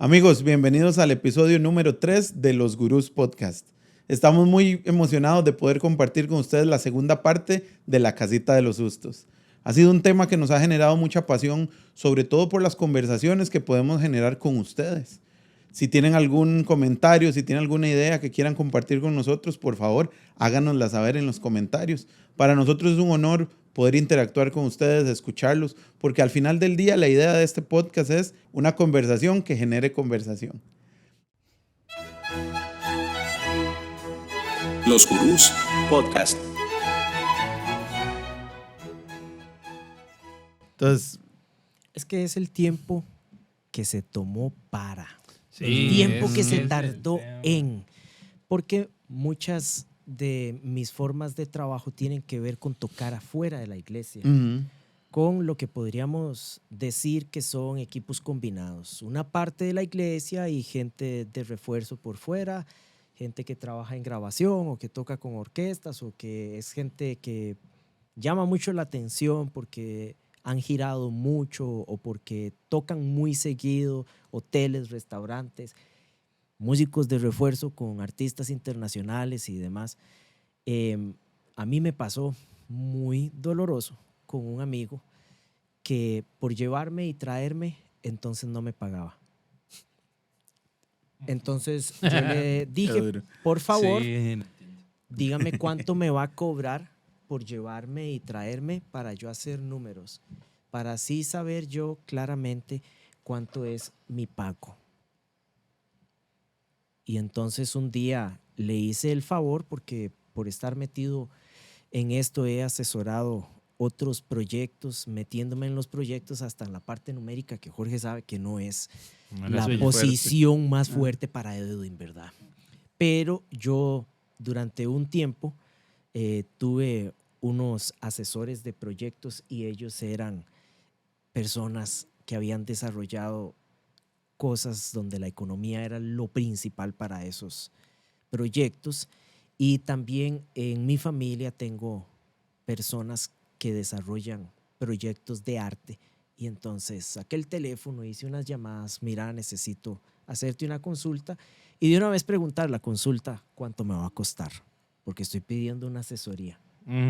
Amigos, bienvenidos al episodio número 3 de Los Gurús Podcast. Estamos muy emocionados de poder compartir con ustedes la segunda parte de La Casita de los Sustos. Ha sido un tema que nos ha generado mucha pasión, sobre todo por las conversaciones que podemos generar con ustedes. Si tienen algún comentario, si tienen alguna idea que quieran compartir con nosotros, por favor, háganosla saber en los comentarios. Para nosotros es un honor poder interactuar con ustedes, escucharlos, porque al final del día la idea de este podcast es una conversación que genere conversación. Los Gurús Podcast. Entonces, es que es el tiempo que se tomó para. Sí, el tiempo que se es tardó el tema. en. Porque muchas de mis formas de trabajo tienen que ver con tocar afuera de la iglesia, con lo que podríamos decir que son equipos combinados. Una parte de la iglesia y gente de refuerzo por fuera, gente que trabaja en grabación o que toca con orquestas o que es gente que llama mucho la atención porque han girado mucho o porque tocan muy seguido, hoteles, restaurantes, músicos de refuerzo con artistas internacionales y demás. A mí me pasó muy doloroso con un amigo que por llevarme y traerme, entonces no me pagaba. Entonces yo le dije, por favor, Sí, dígame cuánto me va a cobrar por llevarme y traerme para yo hacer números, para así saber yo claramente cuánto es mi pago. Y entonces un día le hice el favor porque por estar metido en esto he asesorado otros proyectos, metiéndome en los proyectos hasta en la parte numérica que Jorge sabe que no es la posición más fuerte para Edwin, ¿verdad? Pero yo durante un tiempo tuve unos asesores de proyectos y ellos eran personas que habían desarrollado cosas donde la economía era lo principal para esos proyectos. Y también en mi familia tengo personas que desarrollan proyectos de arte. Y entonces saqué el teléfono, hice unas llamadas, mira, necesito hacerte una consulta. Y de una vez preguntar la consulta, ¿cuánto me va a costar? Porque estoy pidiendo una asesoría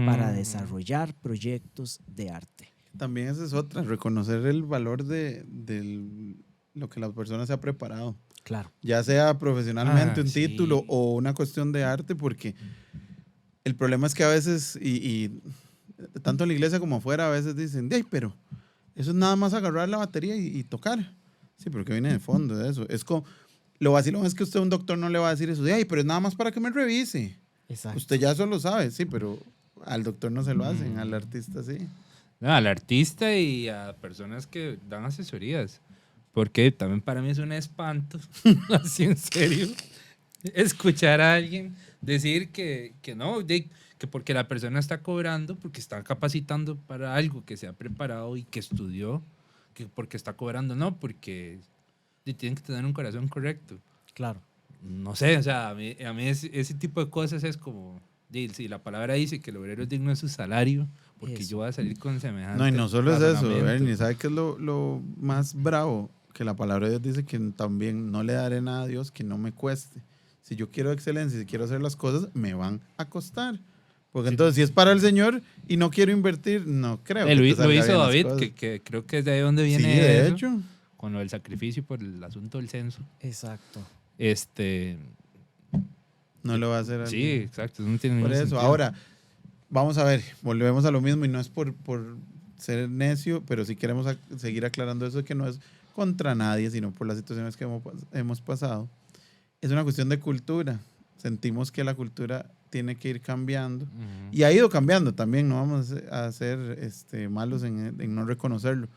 para desarrollar proyectos de arte. también esa es otra, reconocer el valor de lo que la persona se ha preparado. Claro. Ya sea profesionalmente un sí. título o una cuestión de arte, porque el problema es que a veces, y tanto en la iglesia como afuera, a veces dicen, "Ay, pero eso es nada más agarrar la batería y tocar". Sí, pero ¿qué viene de fondo de eso? Es como, lo vacilón es que usted a un doctor no le va a decir eso, de, "Ay, pero es nada más para que me revise". Exacto. Usted ya eso lo sabe, sí, pero al doctor no se lo hacen, al artista sí. No, al artista y a personas que dan asesorías. Porque también para mí es un espanto, así en serio, escuchar a alguien decir que no, que porque la persona está cobrando, porque está capacitando para algo que se ha preparado y que estudió, que porque está cobrando, no, porque tienen que tener un corazón correcto. Claro. No sé, o sea, a mí ese tipo de cosas es como, si la palabra dice que el obrero es digno de su salario, porque Eso. yo voy a salir con semejante No, y no solo es eso, razonamiento. Bernie, ¿sabe qué es lo más bravo? Que la palabra de Dios dice que también no le daré nada a Dios que no me cueste. Si yo quiero excelencia, si quiero hacer las cosas, me van a costar. Porque Sí. entonces, si es para el Señor y no quiero invertir, no creo que Lo te salga hizo bien las David, cosas. que creo que es de ahí donde Sí, viene de eso, hecho. con lo del sacrificio por el asunto del censo. Exacto. No lo va a hacer. Sí, exacto. No tiene Por ningún eso, sentido. ahora, vamos a ver, volvemos a lo mismo y no es por ser necio, pero sí queremos seguir aclarando eso, que no es contra nadie, sino por las situaciones que hemos pasado. Es una cuestión de cultura. Sentimos que la cultura tiene que ir cambiando. Ujú. Y ha ido cambiando también, no vamos a ser malos en no reconocerlo.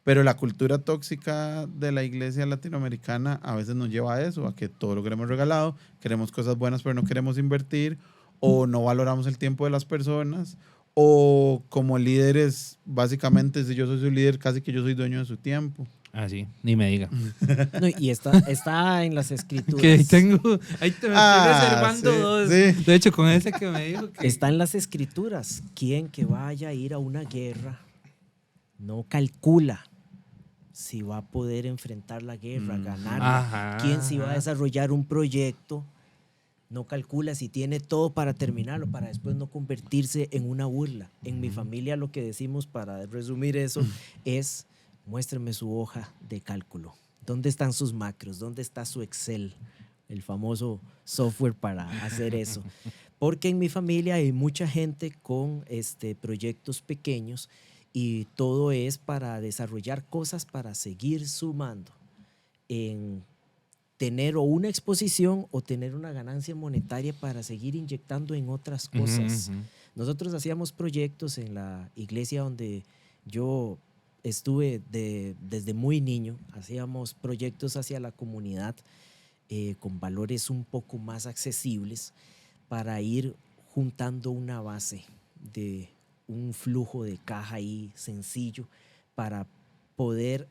Pero la cultura tóxica de la iglesia latinoamericana a veces nos lleva a eso, a que todo lo queremos regalado, queremos cosas buenas pero no queremos invertir, o no valoramos el tiempo de las personas, o como líderes, básicamente si yo soy su líder, casi que yo soy dueño de su tiempo. Ah, sí, ni me diga. No, y está en las escrituras. Que ahí tengo, ahí te me estoy reservando sí, dos. sí. De hecho, con ese que me dijo que... Está en las escrituras. Quien que vaya a ir a una guerra no calcula si va a poder enfrentar la guerra, ganarla, Ajá, quién si va a ajá. desarrollar un proyecto, no calcula si tiene todo para terminarlo, para después no convertirse en una burla. En mi familia lo que decimos, para resumir eso, es muéstreme su hoja de cálculo. ¿Dónde están sus macros? ¿Dónde está su Excel? El famoso software para hacer eso. Porque en mi familia hay mucha gente con proyectos pequeños y todo es para desarrollar cosas para seguir sumando en tener o una exposición o tener una ganancia monetaria para seguir inyectando en otras cosas. Ujú, ujú. Nosotros hacíamos proyectos en la iglesia donde yo estuve desde muy niño, hacíamos proyectos hacia la comunidad con valores un poco más accesibles para ir juntando una base de un flujo de caja ahí sencillo para poder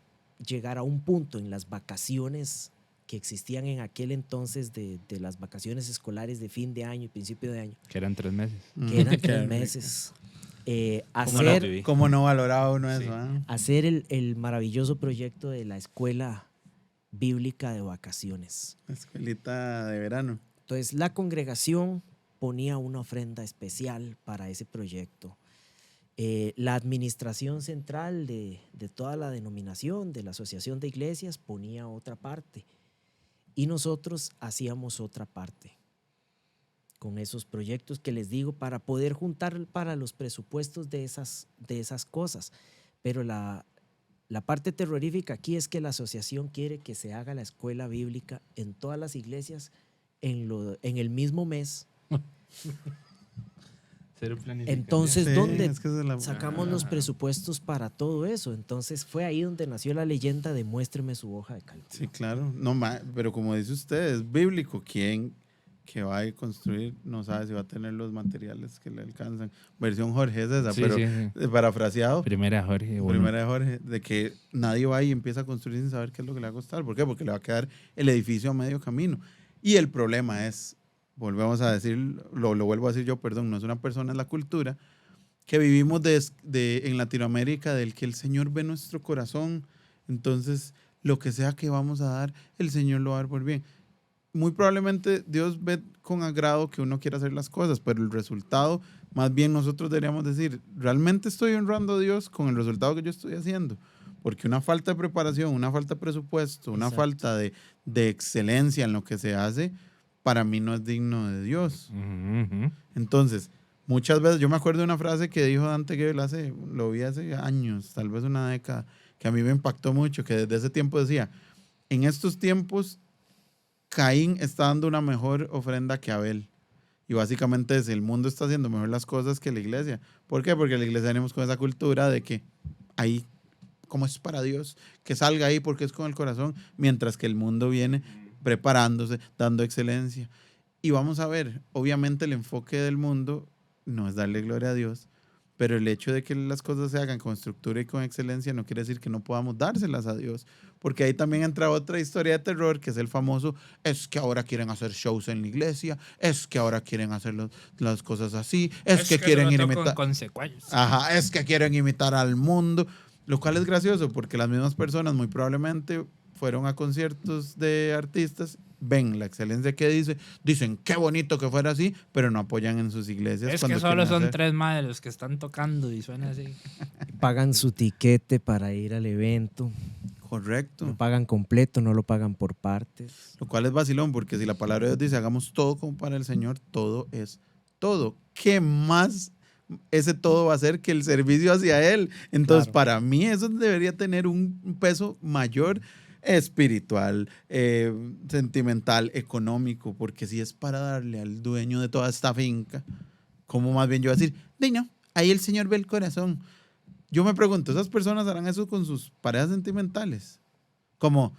llegar a un punto en las vacaciones que existían en aquel entonces de las vacaciones escolares de fin de año y principio de año, Que eran 3 meses. que eran Qué 3 rico. meses. ¿Cómo la Hacer, viví? ¿Cómo no valoraba uno Sí. eso? hacer el maravilloso proyecto de la escuela bíblica de vacaciones. Escuelita de verano. Entonces la congregación ponía una ofrenda especial para ese proyecto. La administración central de toda la denominación, de la asociación de iglesias, ponía otra parte. Y nosotros hacíamos otra parte con esos proyectos que les digo para poder juntar para los presupuestos de esas cosas. Pero la parte terrorífica aquí es que la asociación quiere que se haga la escuela bíblica en todas las iglesias en el mismo mes. Cero planificación. Entonces, Sí, ¿dónde es que esa es la- sacamos los presupuestos para todo eso? Entonces fue ahí donde nació la leyenda de muéstreme su hoja de cálculo. Sí, claro. No, pero como dice usted, es bíblico. ¿Quién que va a construir no sabe si va a tener los materiales que le alcanzan? Versión Jorge es esa, Sí, pero sí, sí. parafraseado. Primera, Jorge. uno. Primera de Jorge, de que nadie va y empieza a construir sin saber qué es lo que le va a costar. ¿Por qué? Porque le va a quedar el edificio a medio camino. Y el problema es, volvemos a decir, lo vuelvo a decir yo, perdón, no es una persona, es la cultura, que vivimos en Latinoamérica, del que el Señor ve nuestro corazón. Entonces, lo que sea que vamos a dar, el Señor lo va a dar por bien. Muy probablemente Dios ve con agrado que uno quiera hacer las cosas, pero el resultado, más bien nosotros deberíamos decir, ¿realmente estoy honrando a Dios con el resultado que yo estoy haciendo? Porque una falta de preparación, una falta de presupuesto, una Exacto. falta de excelencia en lo que se hace, para mí no es digno de Dios. Ujú, ujú. Entonces, muchas veces, yo me acuerdo de una frase que dijo Dante Gebel lo vi hace años, tal vez una década, que a mí me impactó mucho, que desde ese tiempo decía, en estos tiempos Caín está dando una mejor ofrenda que Abel. Y básicamente es, el mundo está haciendo mejor las cosas que la iglesia. ¿Por qué? Porque la iglesia tenemos con esa cultura de que ahí, como es para Dios, que salga ahí porque es con el corazón, mientras que el mundo viene preparándose, dando excelencia. Y vamos a ver, obviamente el enfoque del mundo no es darle gloria a Dios, pero el hecho de que las cosas se hagan con estructura y con excelencia no quiere decir que no podamos dárselas a Dios, porque ahí también entra otra historia de terror, que es el famoso, es que ahora quieren hacer shows en la iglesia, es que ahora quieren hacer las cosas así, es que quieren eso no toca imitar, con consecuencias. ajá, es que quieren imitar al mundo, lo cual es gracioso, porque las mismas personas muy probablemente fueron a conciertos de artistas, ven la excelencia que dicen qué bonito que fuera así, pero no apoyan en sus iglesias. Es cuando que solo quieren son hacer. 3 madres los que están tocando y suena así. Pagan su tiquete para ir al evento. Correcto. Lo pagan completo, no lo pagan por partes. Lo cual es vacilón, porque si la palabra de Dios dice hagamos todo como para el Señor, todo es todo. ¿Qué más ese todo va a ser que el servicio hacia Él? Entonces, Claro. para mí eso debería tener un peso mayor espiritual, sentimental, económico, porque si es para darle al dueño de toda esta finca, ¿cómo más bien yo voy a decir, no, ahí el Señor ve el corazón? Yo me pregunto, ¿esas personas harán eso con sus parejas sentimentales? Como,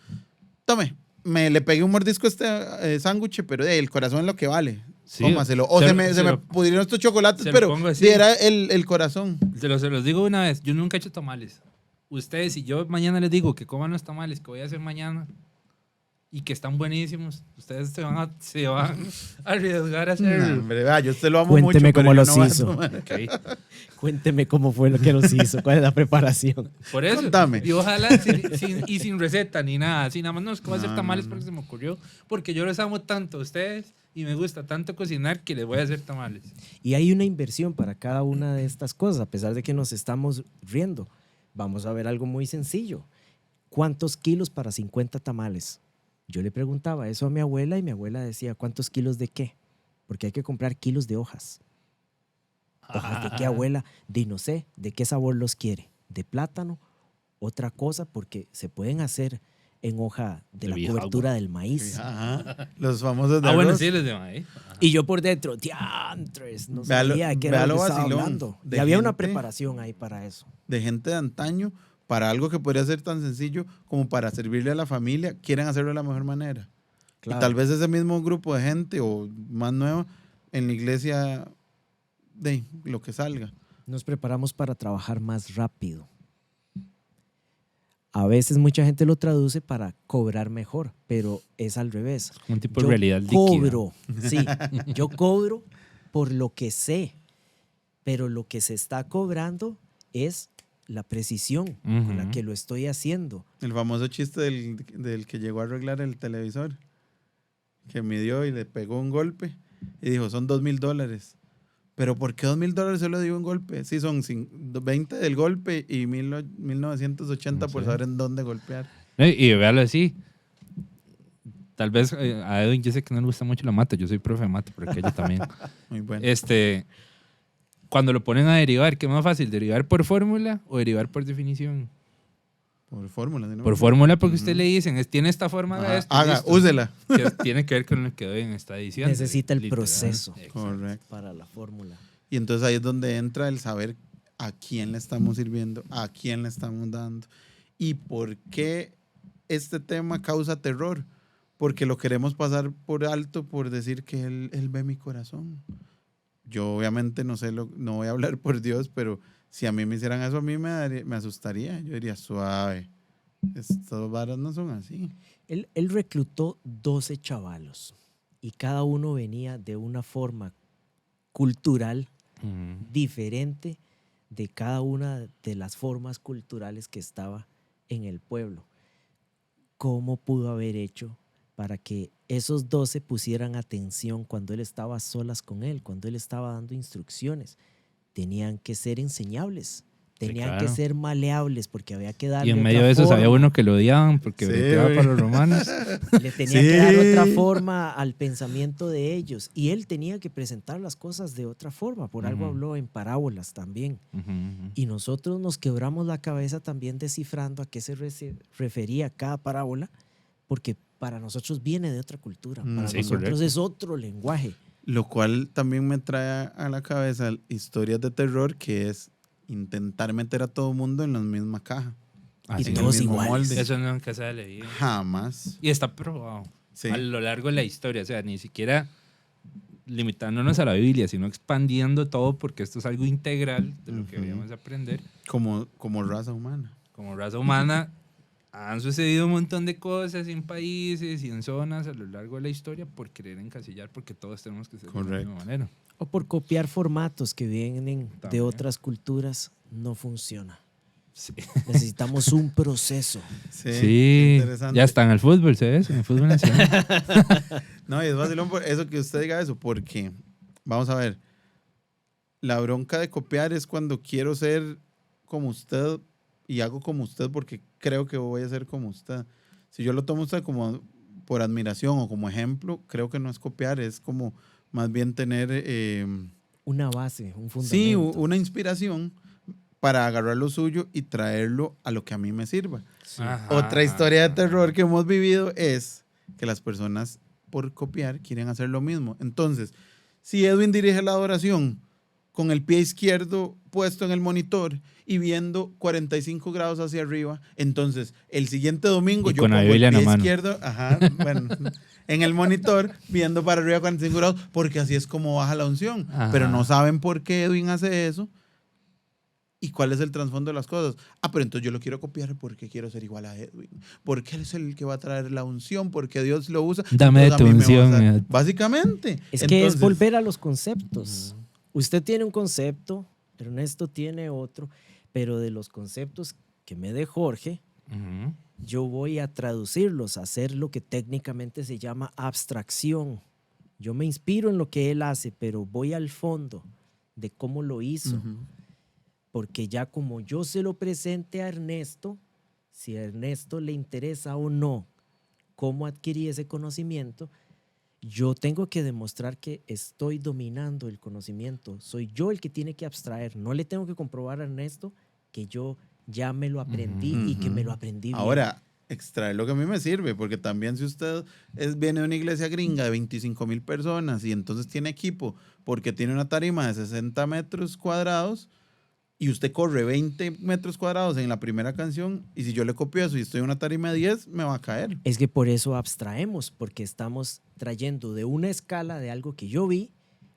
tome, le pegué un mordisco a este sándwich, pero el corazón es lo que vale. Sí, Cómaselo. O se me pudrieron estos chocolates, se lo pero pongo así. sí, era el corazón. Se los digo una vez, yo nunca he hecho tamales. Ustedes, si yo mañana les digo que coman los tamales que voy a hacer mañana, y que están buenísimos, ustedes se van a arriesgar a No, hacerlo. hombre, vea, yo usted lo amo Cuénteme mucho, pero cómo yo los no voy a hizo. tomar. Ok. Cuénteme cómo fue lo que los hizo, cuál es la preparación. Por eso. Contame. Y ojalá sin receta ni nada. Así nada más no es que voy a hacer tamales porque se me ocurrió. Porque yo los amo tanto a ustedes y me gusta tanto cocinar que les voy a hacer tamales. Y hay una inversión para cada una de estas cosas, a pesar de que nos estamos riendo. Vamos a ver algo muy sencillo. ¿Cuántos kilos para 50 tamales? Yo le preguntaba eso a mi abuela y mi abuela decía, ¿cuántos kilos de qué? Porque hay que comprar kilos de hojas. ¿Hojas de qué, abuela? De no sé, ¿de qué sabor los quiere? ¿De plátano? Otra cosa, porque se pueden hacer en hoja de la vieja cobertura del maíz. Ajá, los famosos de Bueno, arroz. sí, les de maíz. Y yo por dentro, diantres, no Vea lo- sabía de qué vea era lo lo que estaba vacilón hablando. de Y había una gente- preparación ahí para eso. De gente de antaño para algo que podría ser tan sencillo como para servirle a la familia, quieren hacerlo de la mejor manera. Claro. Y tal vez ese mismo grupo de gente o más nuevo en la iglesia, de lo que salga. Nos preparamos para trabajar más rápido. A veces mucha gente lo traduce para cobrar mejor, pero es al revés. Un tipo de Yo realidad líquida. cobro, sí, yo cobro por lo que sé, pero lo que se está cobrando es la precisión con la Ujú. que lo estoy haciendo. El famoso chiste del que llegó a arreglar el televisor, que midió y le pegó un golpe y dijo, son $2,000. Pero ¿por qué $2,000 solo dio un golpe? Sí, son 20 del golpe y 1980 por Sí. saber en dónde golpear. Y véalo así. Tal vez a Edwin yo sé que no le gusta mucho la mate. Yo soy profe de mate, pero aquello también. Muy bueno. Cuando lo ponen a derivar, ¿qué es más fácil? ¿Derivar por fórmula o derivar por definición? Por fórmula. ¿sí, no? Por fórmula porque Ujú. usted le dicen, tiene esta forma de Ajá, esto. haga, listo. úsela. Que tiene que ver con lo que Edwin está diciendo. Necesita el literal. proceso. Exacto. Correcto. Para la fórmula. Y entonces ahí es donde entra el saber a quién le estamos sirviendo, a quién le estamos dando y por qué este tema causa terror. Porque lo queremos pasar por alto por decir que él ve mi corazón. Yo obviamente no sé, no voy a hablar por Dios, pero si a mí me hicieran eso, a mí me asustaría. Yo diría, suave, estas varas no son así. Él reclutó 12 chavalos y cada uno venía de una forma cultural Ujú. diferente de cada una de las formas culturales que estaba en el pueblo. ¿Cómo pudo haber hecho para que esos 12 pusieran atención cuando él estaba a solas con él, cuando él estaba dando instrucciones? Tenían que ser enseñables, tenían claro. que ser maleables porque había que darle Y en otra medio de eso había forma. uno que lo odiaban porque Sí, breteaba oye. para los romanos. Le tenía Sí. que dar otra forma al pensamiento de ellos y él tenía que presentar las cosas de otra forma. Por algo Ujú. habló en parábolas también. Ujú, ujú. Y nosotros nos quebramos la cabeza también descifrando a qué se refería cada parábola, porque para nosotros viene de otra cultura, para Sí, nosotros correcto. es otro lenguaje. Lo cual también me trae a la cabeza historias de terror, que es intentar meter a todo mundo en la misma caja. Así y es. todos el mismo iguales. molde. Eso nunca se ha leído. Jamás. Y está probado Sí. a lo largo de la historia. O sea, ni siquiera limitándonos a la Biblia, sino expandiendo todo porque esto es algo integral de lo que Ujú. deberíamos aprender. Como raza humana. Como raza humana, han sucedido un montón de cosas en países y en zonas a lo largo de la historia por querer encasillar, porque todos tenemos que ser de la Correcto. misma manera. O por copiar formatos que vienen de También. otras culturas, no funciona. Sí. Necesitamos un proceso. Sí, interesante. ya está en el fútbol, ¿sabes? En el fútbol nacional. No, y es vacilón por eso que usted diga eso, porque, vamos a ver, la bronca de copiar es cuando quiero ser como usted y hago como usted porque creo que voy a ser como usted. Si yo lo tomo a usted como por admiración o como ejemplo, creo que no es copiar, es como más bien tener, Una base, un fundamento. sí, una inspiración para agarrar lo suyo y traerlo a lo que a mí me sirva. Ajá. Otra historia de terror que hemos vivido es que las personas por copiar quieren hacer lo mismo. Entonces, si Edwin dirige la adoración con el pie izquierdo puesto en el monitor y viendo 45 grados hacia arriba, entonces el siguiente domingo Y yo con la pongo el Biblia en la pie mano. izquierdo, ajá, bueno, en el monitor viendo para arriba 45 grados porque así es como baja la unción. Ajá. Pero no saben por qué Edwin hace eso. ¿Y cuál es el trasfondo de las cosas? Pero entonces yo lo quiero copiar porque quiero ser igual a Edwin. Porque él es el que va a traer la unción, porque Dios lo usa. Dame de entonces tu a mí me vas unción. a- Básicamente. Es que es Entonces, volver a los conceptos. Usted tiene un concepto, Ernesto tiene otro, pero de los conceptos que me dé Jorge, Ujú. yo voy a traducirlos, a hacer lo que técnicamente se llama abstracción. Yo me inspiro en lo que él hace, pero voy al fondo de cómo lo hizo. ujú. Porque ya como yo se lo presente a Ernesto, si a Ernesto le interesa o no cómo adquirí ese conocimiento, yo tengo que demostrar que estoy dominando el conocimiento. Soy yo el que tiene que abstraer. No le tengo que comprobar a Ernesto que yo ya me lo aprendí y que me lo aprendí bien. Ahora, extraer lo que a mí me sirve, porque también si usted viene de una iglesia gringa de 25,000 personas y entonces tiene equipo porque tiene una tarima de 60 metros cuadrados y usted corre 20 metros cuadrados en la primera canción y si yo le copio eso y estoy en una tarima de 10, me va a caer. Es que por eso abstraemos, porque estamos trayendo de una escala de algo que yo vi,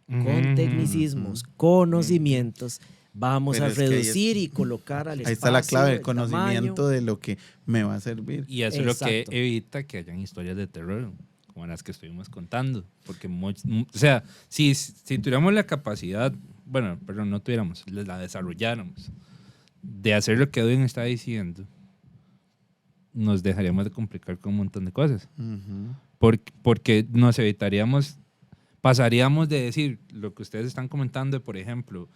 con tecnicismos, conocimientos, vamos Pero a es que ahí reducir y colocar al espacio. Ahí está la clave, el tamaño. conocimiento de lo que me va a servir. Y eso es lo que Exacto. evita que hayan historias de terror como las que estuvimos contando. Porque, o sea, si tuviéramos la capacidad, bueno, perdón, no tuviéramos, la desarrolláramos, de hacer lo que Edwin está diciendo, nos dejaríamos de complicar con un montón de cosas. Ujú. Porque nos evitaríamos, pasaríamos de decir lo que ustedes están comentando, de, por ejemplo,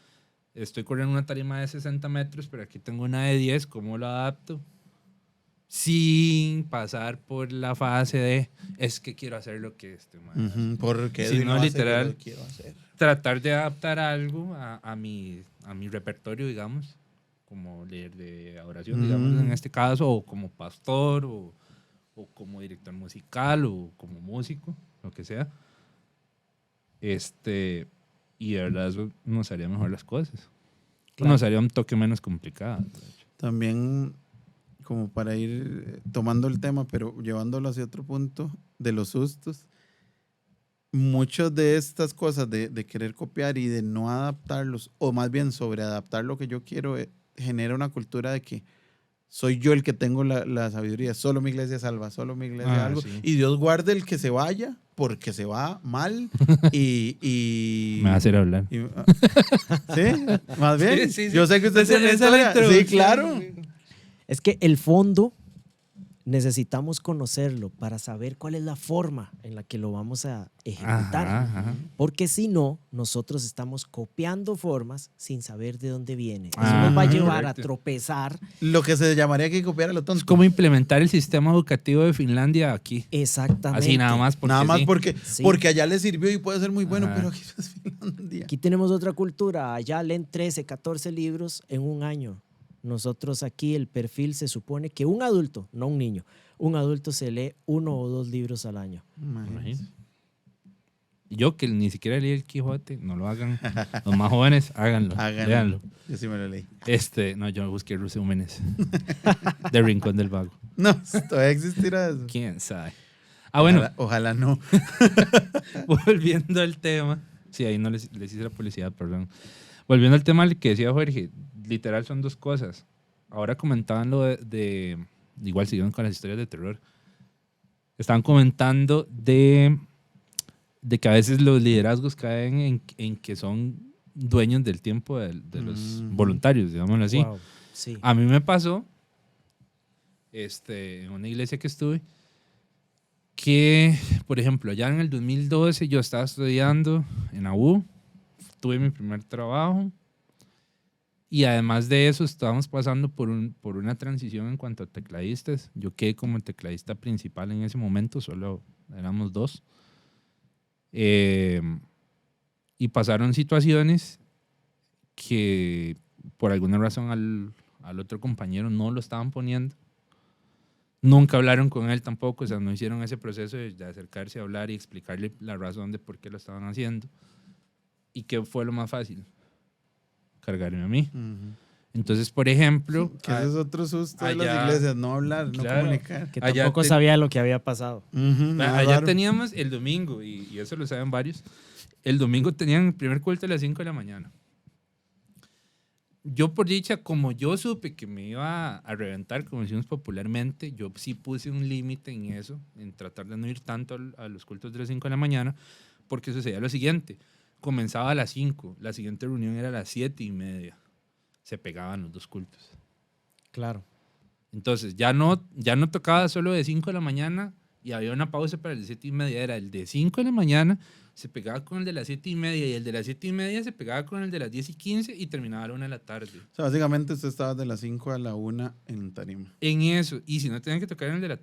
estoy corriendo una tarima de 60 metros, pero aquí tengo una de 10, ¿cómo lo adapto? Sin pasar por la fase de, es que quiero hacer lo que este man hace. Ujú, porque Si Edwin no, hace, literal, yo lo quiero hacer. Tratar de adaptar algo a mi repertorio, digamos, como líder de oración, digamos, en este caso, o como pastor, o como director musical, o como músico, lo que sea. Y de verdad eso nos haría mejor las cosas. Claro. Nos haría un toque menos complicado. También, como para ir tomando el tema, pero llevándolo hacia otro punto, de los sustos, muchas de estas cosas de querer copiar y de no adaptarlos, o más bien sobreadaptar lo que yo quiero, genera una cultura de que soy yo el que tengo la sabiduría, solo mi iglesia salva, solo mi iglesia algo, Sí. y Dios guarde el que se vaya, porque se va mal, y Me va a hacer hablar. sí, más bien. Sí, sí, sí. Yo sé que usted Esa- tiene esa es la historia. Sí, introducción. claro. Es que el fondo necesitamos conocerlo para saber cuál es la forma en la que lo vamos a ejecutar. Ajá. Porque si no, nosotros estamos copiando formas sin saber de dónde viene. Eso Ah, nos va a llevar correcto. a tropezar. Lo que se llamaría que copiar a lo tonto. Es como implementar el sistema educativo de Finlandia aquí. Exactamente. Así nada más. Nada más sí. porque, porque allá le sirvió y puede ser muy bueno, Ajá. pero aquí es Finlandia. Aquí tenemos otra cultura. Allá leen 13, 14 libros en un año. Nosotros aquí el perfil se supone que un adulto, no un niño, un adulto se lee 1 o 2 libros al año. Imagínese. Yo que ni siquiera leí el Quijote, no lo hagan. Los más jóvenes, háganlo. Háganlo. Léanlo. Yo sí me lo leí. No, yo busqué resúmenes de Rincón del Vago. No, todavía existirá eso. ¿Quién sabe? Bueno, Ojalá no. volviendo al tema. Sí, ahí no les hice la publicidad, perdón. Volviendo al tema que decía Jorge, literal son dos cosas. Ahora comentaban lo de igual siguieron con las historias de terror. Estaban comentando de que a veces los liderazgos caen en que son dueños del tiempo de los voluntarios, digámoslo así. Wow, sí. A mí me pasó, en una iglesia que estuve, que, por ejemplo, ya en el 2012 yo estaba estudiando en AU, tuve mi primer trabajo y además de eso estábamos pasando por una transición en cuanto a tecladistas. Yo quedé como el tecladista principal en ese momento, solo éramos 2. Y pasaron situaciones que por alguna razón al otro compañero no lo estaban poniendo. Nunca hablaron con él tampoco, o sea, no hicieron ese proceso de acercarse a hablar y explicarle la razón de por qué lo estaban haciendo. ¿Y qué fue lo más fácil? Cargarme a mí. Entonces, por ejemplo... Que ese es otro susto de las allá- iglesias, no hablar, no Claro. comunicar. Que allá tampoco sabía lo que había pasado. Nada Allá raro. teníamos el domingo, y eso lo saben varios, el domingo tenían el primer culto a las 5 de la mañana. Yo por dicha, como yo supe que me iba a reventar, como decimos popularmente, yo sí puse un límite en eso, en tratar de no ir tanto a los cultos de las 5 de la mañana, porque sucedía lo siguiente. Comenzaba a las 5, la siguiente reunión era a las 7:30. Se pegaban los dos cultos. Claro. Entonces, ya no tocaba solo de 5 de la mañana y había una pausa para el de 7:30. Era el de 5 de la mañana, se pegaba con el de las 7:30 y el de las 7:30 se pegaba con el de las 10:15 y terminaba a la 1 de la tarde. O sea, básicamente usted estaba de las 5 a la 1 en tarima. En eso, y si no tenían que tocar en el de la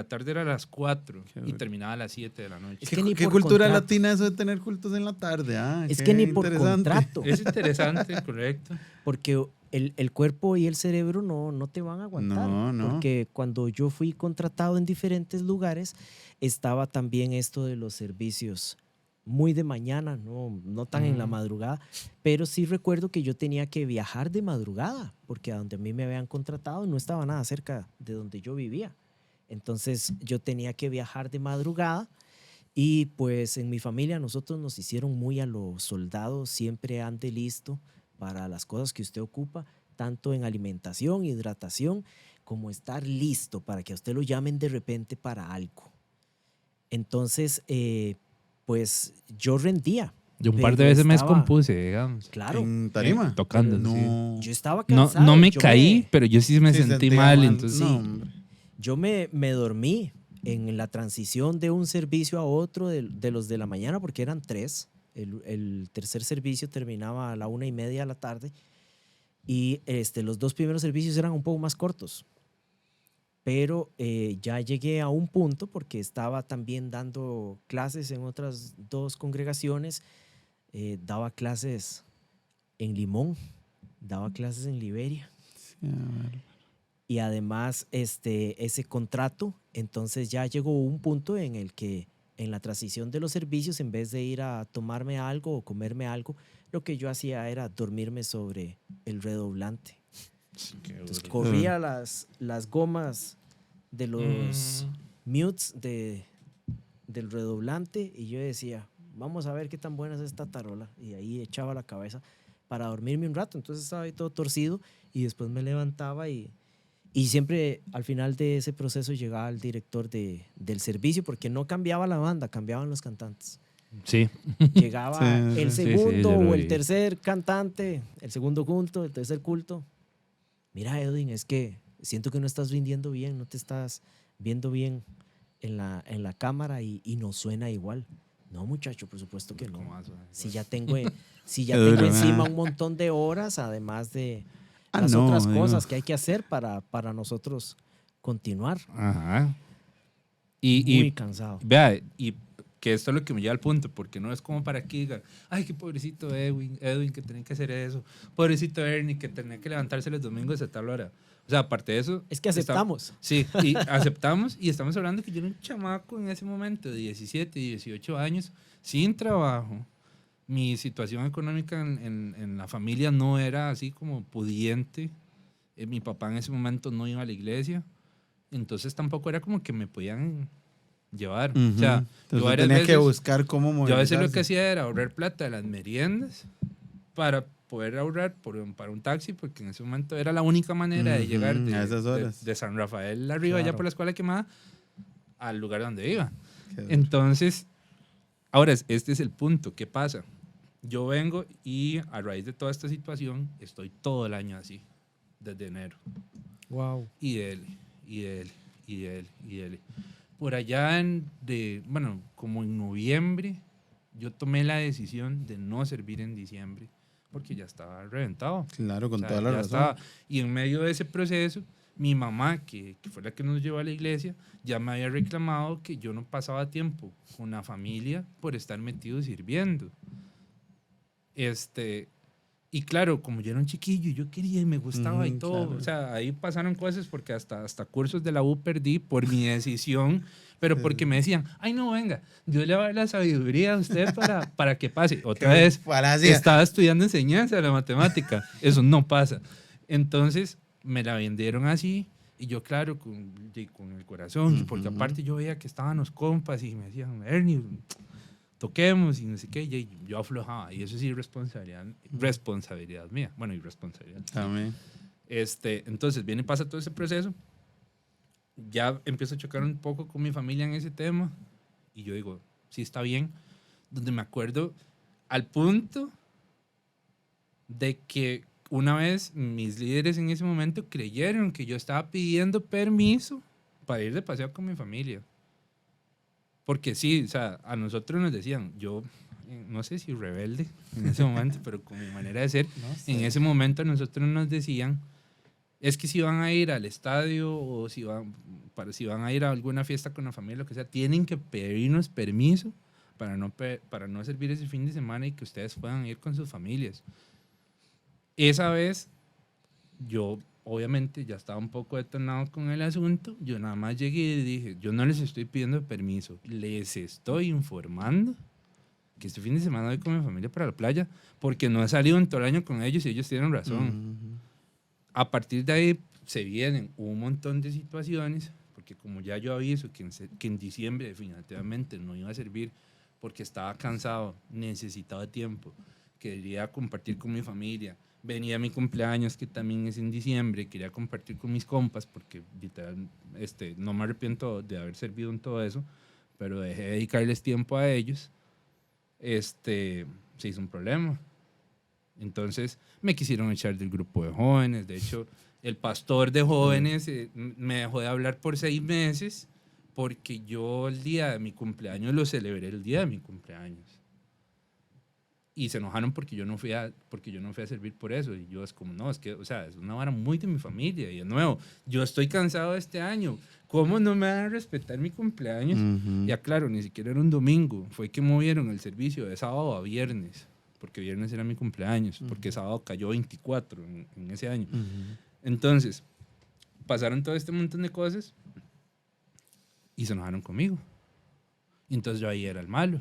tarde era a las 4 Qué y duro. terminaba a las 7 de la noche. Es que ni ¿Qué por cultura contrato. latina eso de tener cultos en la tarde? Es Qué que ni por interesante. contrato. Es interesante, correcto. Porque el cuerpo y el cerebro no te van a aguantar. No. Porque cuando yo fui contratado en diferentes lugares, estaba también esto de los servicios muy de mañana, no tan en la madrugada, pero sí recuerdo que yo tenía que viajar de madrugada, porque a donde a mí me habían contratado no estaba nada cerca de donde yo vivía. Entonces yo tenía que viajar de madrugada y pues en mi familia nosotros nos hicieron muy a los soldados, siempre ande listo para las cosas que usted ocupa, tanto en alimentación, hidratación, como estar listo para que a usted lo llamen de repente para algo. Entonces, pues yo rendía. Yo un par de pero veces me estaba- descompuse, digamos. Claro, ¿En tarima? Tocando, Pero sí. No. yo estaba No, cansado. no me yo caí, pero yo sí me Sí, sentí sentía mal. mal. Entonces, No, sí. hombre. Yo me dormí en la transición de un servicio a otro de los de la mañana, porque eran 3. El tercer servicio terminaba a la 1:30 de la tarde y los 2 primeros servicios eran un poco más cortos. Pero ya llegué a un punto porque estaba también dando clases en otras 2 congregaciones. Daba clases en Limón, daba clases en Liberia. Sí, a ver. Y además ese contrato, entonces ya llegó un punto en el que en la transición de los servicios, en vez de ir a tomarme algo o comerme algo, lo que yo hacía era dormirme sobre el redoblante. Entonces corría las gomas de los mutes del redoblante y yo decía, vamos a ver qué tan buena es esta tarola. Y ahí echaba la cabeza para dormirme un rato. Entonces estaba ahí todo torcido y después me levantaba y siempre al final de ese proceso llegaba el director del servicio porque no cambiaba la banda, cambiaban los cantantes. sí. Llegaba Sí, el sí, segundo yo lo o el vi. tercer cantante, el segundo culto, el tercer culto. Mira, Edwin, es que siento que no estás rindiendo bien, no te estás viendo bien en la cámara y no suena igual. No, muchacho, por supuesto que no. ¿Cómo vas, güey? Si ya tengo, si ya Qué tengo duro, encima ah. un montón de horas, además de Ah, las no, otras digo. cosas que hay que hacer para nosotros continuar. Ajá. Muy Y cansado. vea, y que esto es lo que me lleva al punto, porque no es como para que diga, ay, qué pobrecito Edwin que tenía que hacer eso, pobrecito Ernie que tenía que levantarse los domingos a tal hora. O sea, aparte de eso... Es que aceptamos. Sí, y aceptamos y estamos hablando que yo era un chamaco en ese momento de 17, 18 años, sin trabajo. Mi situación económica en la familia no era así como pudiente. Mi papá en ese momento no iba a la iglesia, entonces tampoco era como que me podían llevar. O sea, Ujú. yo Entonces varias tenía que veces- buscar cómo yo a veces lo que movilizarse. hacía era ahorrar plata de las meriendas para poder ahorrar para un taxi, porque en ese momento era la única manera de Ujú, llegar a esas horas. de San Rafael arriba, allá Claro. por la Escuela Quemada, al lugar donde iba. Qué duro. Entonces, ahora este es el punto. ¿Qué pasa? Yo vengo y a raíz de toda esta situación estoy todo el año así, desde enero. Wow. Y él, y él, y él, y él. Por allá, como en noviembre, yo tomé la decisión de no servir en diciembre, porque ya estaba reventado. Claro, con O sea, toda la ya razón. estaba. Y en medio de ese proceso, mi mamá, que fue la que nos llevó a la iglesia, ya me había reclamado que yo no pasaba tiempo con la familia por estar metido sirviendo. Y claro, como yo era un chiquillo, yo quería y me gustaba y Ujú, todo. claro. O sea, ahí pasaron cosas porque hasta cursos de la U perdí por mi decisión, pero porque me decían, ay no, venga, Dios le va a dar la sabiduría a usted para que pase. Otra Qué vez, falacia. estaba estudiando enseñanza de la matemática. Eso no pasa. Entonces, me la vendieron así y yo, claro, con el corazón, porque Ujú. aparte yo veía que estaban los compas y me decían, Ernie, toquemos y no sé qué. Y yo aflojaba. Y eso sí, responsabilidad mía. Bueno, y responsabilidad. También. Entonces viene y pasa todo ese proceso. Ya empiezo a chocar un poco con mi familia en ese tema. Y yo digo, sí está bien. Donde me acuerdo al punto de que una vez mis líderes en ese momento creyeron que yo estaba pidiendo permiso para ir de paseo con mi familia. Porque sí, o sea, a nosotros nos decían, yo no sé si rebelde en ese momento, pero con mi manera de ser, No sé. en ese momento a nosotros nos decían, es que si van a ir al estadio o si van a ir a alguna fiesta con la familia, lo que sea, tienen que pedirnos permiso para no servir ese fin de semana y que ustedes puedan ir con sus familias. Esa vez, yo obviamente ya estaba un poco detonado con el asunto. Yo nada más llegué y dije, yo no les estoy pidiendo permiso, les estoy informando que este fin de semana voy con mi familia para la playa porque no he salido en todo el año con ellos y ellos tienen razón. A partir de ahí se vienen un montón de situaciones, porque como ya yo aviso que en diciembre definitivamente no iba a servir porque estaba cansado, necesitaba tiempo, quería compartir con mi familia, venía mi cumpleaños que también es en diciembre, quería compartir con mis compas porque literal no me arrepiento de haber servido en todo eso, pero dejé de dedicarles tiempo a ellos, se hizo un problema. Entonces me quisieron echar del grupo de jóvenes. De hecho, el pastor de jóvenes me dejó de hablar por 6 meses porque yo el día de mi cumpleaños lo celebré el día de mi cumpleaños. Y se enojaron porque yo no fui a servir por eso. Y yo es como, no, es que, o sea, es una vara muy de mi familia. Y de nuevo, yo estoy cansado de este año. ¿Cómo no me van a respetar mi cumpleaños? Ya claro, ni siquiera era un domingo. Fue que movieron el servicio de sábado a viernes. Porque viernes era mi cumpleaños, porque sábado cayó 24 en ese año. Entonces, pasaron todo este montón de cosas y se enojaron conmigo. Y entonces yo ahí era el malo.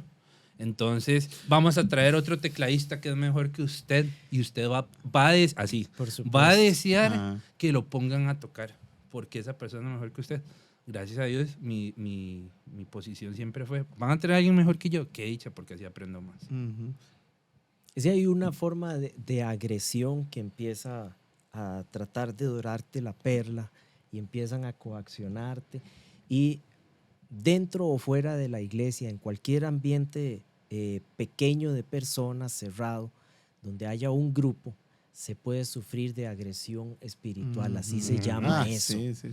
Entonces, vamos a traer otro tecladista que es mejor que usted y usted va a desear que lo pongan a tocar, porque esa persona es mejor que usted. Gracias a Dios, mi posición siempre fue, van a traer a alguien mejor que yo. Qué dicha, porque así aprendo más. Es que hay una forma de agresión que empieza a tratar de dorarte la perla y empiezan a coaccionarte. Y dentro o fuera de la iglesia, en cualquier ambiente pequeño de personas, cerrado, donde haya un grupo, se puede sufrir de agresión espiritual, así se llama eso. Sí.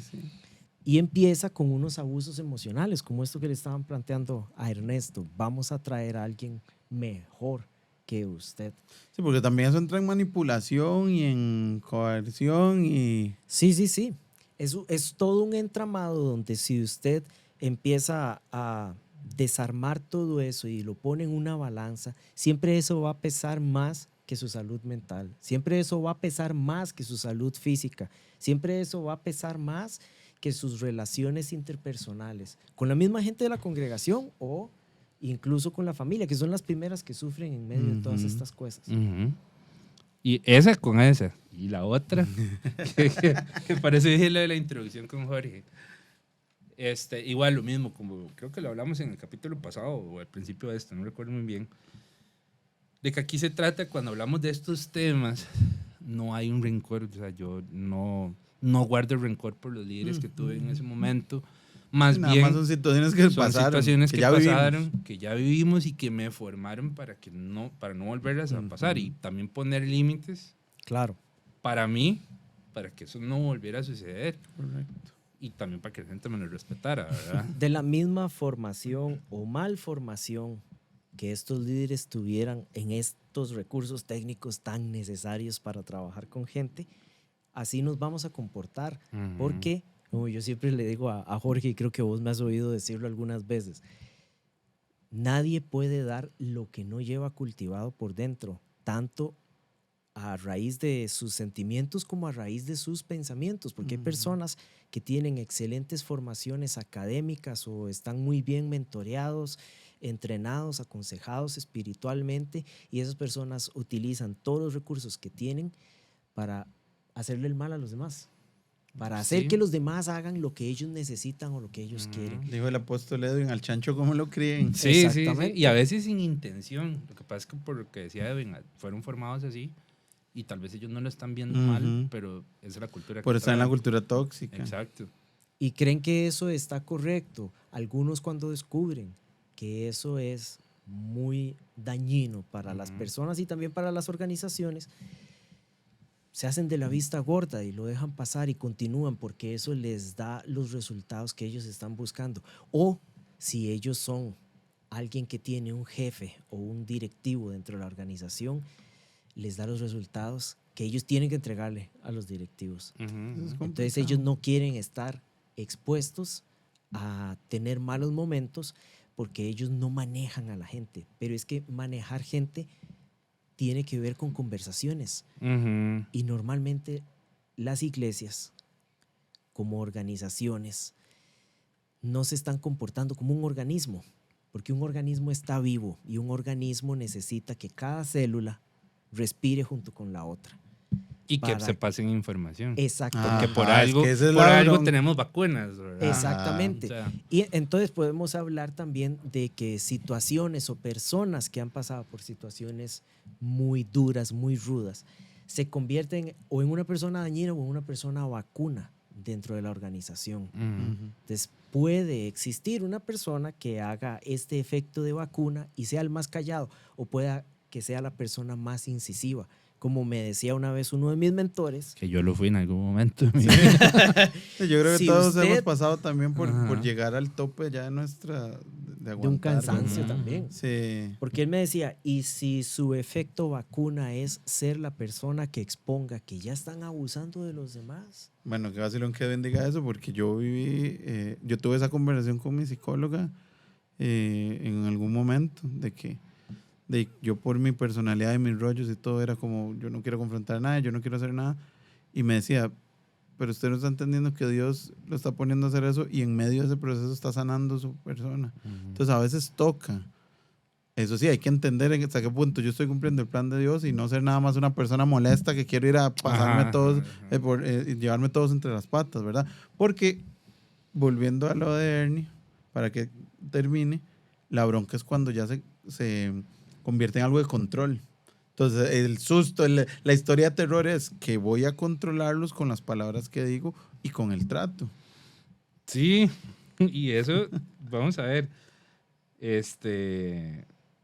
Y empieza con unos abusos emocionales, como esto que le estaban planteando a Ernesto. Vamos a traer a alguien mejor que usted. Sí, porque también eso entra en manipulación y en coerción y... Sí. Es todo un entramado donde si usted empieza a desarmar todo eso y lo pone en una balanza, siempre eso va a pesar más que su salud mental. Siempre eso va a pesar más que su salud física. Siempre eso va a pesar más que sus relaciones interpersonales con la misma gente de la congregación o incluso con la familia, que son las primeras que sufren en medio de todas estas cosas. Y esa con esa. Y la otra, que parece dije lo de la introducción con Jorge. Igual lo mismo, como creo que lo hablamos en el capítulo pasado o al principio de esto, no recuerdo muy bien, de que aquí se trata, cuando hablamos de estos temas, no hay un rencor. O sea, yo no guardo rencor por los líderes que tuve en ese momento. Más Nada bien, más son situaciones que pasaron, situaciones que pasaron, vivimos. que ya vivimos y que me formaron para no volverlas a pasar. Y también poner límites. Claro. Para mí, para que eso no volviera a suceder. Correcto. Y también para que la gente me lo respetara, ¿verdad? De la misma formación o malformación que estos líderes tuvieran en estos recursos técnicos tan necesarios para trabajar con gente, así nos vamos a comportar. Porque, como yo siempre le digo a Jorge, y creo que vos me has oído decirlo algunas veces, nadie puede dar lo que no lleva cultivado por dentro, tanto a raíz de sus sentimientos como a raíz de sus pensamientos, porque hay personas que tienen excelentes formaciones académicas o están muy bien mentoreados, entrenados, aconsejados espiritualmente, y esas personas utilizan todos los recursos que tienen para hacerle el mal a los demás. para hacer Sí. que los demás hagan lo que ellos necesitan o lo que ellos quieren. Dijo el apóstol Edwin, al chancho cómo lo críen. Sí, sí, sí. Exactamente. Y a veces sin intención. Lo que pasa es que por lo que decía Edwin, fueron formados así y tal vez ellos no lo están viendo mal, Ujú. pero esa es la cultura Por que estar en la traen. cultura tóxica. Exacto. Y creen que eso está correcto. Algunos cuando descubren que eso es muy dañino para las personas y también para las organizaciones, se hacen de la vista gorda y lo dejan pasar y continúan porque eso les da los resultados que ellos están buscando. O si ellos son alguien que tiene un jefe o un directivo dentro de la organización, les da los resultados que ellos tienen que entregarle a los directivos. Eso es Entonces complicado. ellos no quieren estar expuestos a tener malos momentos porque ellos no manejan a la gente. Pero es que manejar gente tiene que ver con conversaciones. Ujú. Y normalmente las iglesias, como organizaciones, no se están comportando como un organismo, porque un organismo está vivo y un organismo necesita que cada célula respire junto con la otra. Y que Para- se pasen información. Exacto. Ah, Porque por Ajá, es algo, que esa es por la algo bronca. tenemos vacunas, ¿verdad? Exactamente. O sea, Y entonces podemos hablar también de que situaciones o personas que han pasado por situaciones muy duras, muy rudas, se convierten o en una persona dañina o en una persona vacuna dentro de la organización. ujú. Entonces puede existir una persona que haga este efecto de vacuna y sea el más callado, o pueda que sea la persona más incisiva. Como me decía una vez uno de mis mentores, Que yo lo fui en algún momento. de mi vida. Yo creo que Si todos usted- hemos pasado también por Ajá. llegar al tope ya de nuestra... De de un aguantar, cansancio ¿verdad? también. Sí. Porque él me decía, y si su efecto vacuna es ser la persona que exponga que ya están abusando de los demás. Bueno, que vacilón que bendiga eso, porque yo yo tuve esa conversación con mi psicóloga en algún momento, de que yo por mi personalidad y mis rollos y todo era como, yo no quiero confrontar a nadie, yo no quiero hacer nada, y me decía, pero usted no está entendiendo que Dios lo está poniendo a hacer eso y en medio de ese proceso está sanando su persona. Entonces a veces toca. Eso sí, hay que entender hasta qué punto yo estoy cumpliendo el plan de Dios y no ser nada más una persona molesta que quiero ir a pasarme Ajá, todos, ajá. y llevarme todos entre las patas, ¿verdad? Porque, volviendo a lo de Ernie, para que termine, la bronca es cuando ya se convierte en algo de control. Entonces, el susto, la historia de terror es que voy a controlarlos con las palabras que digo y con el trato. Sí, y eso, vamos a ver.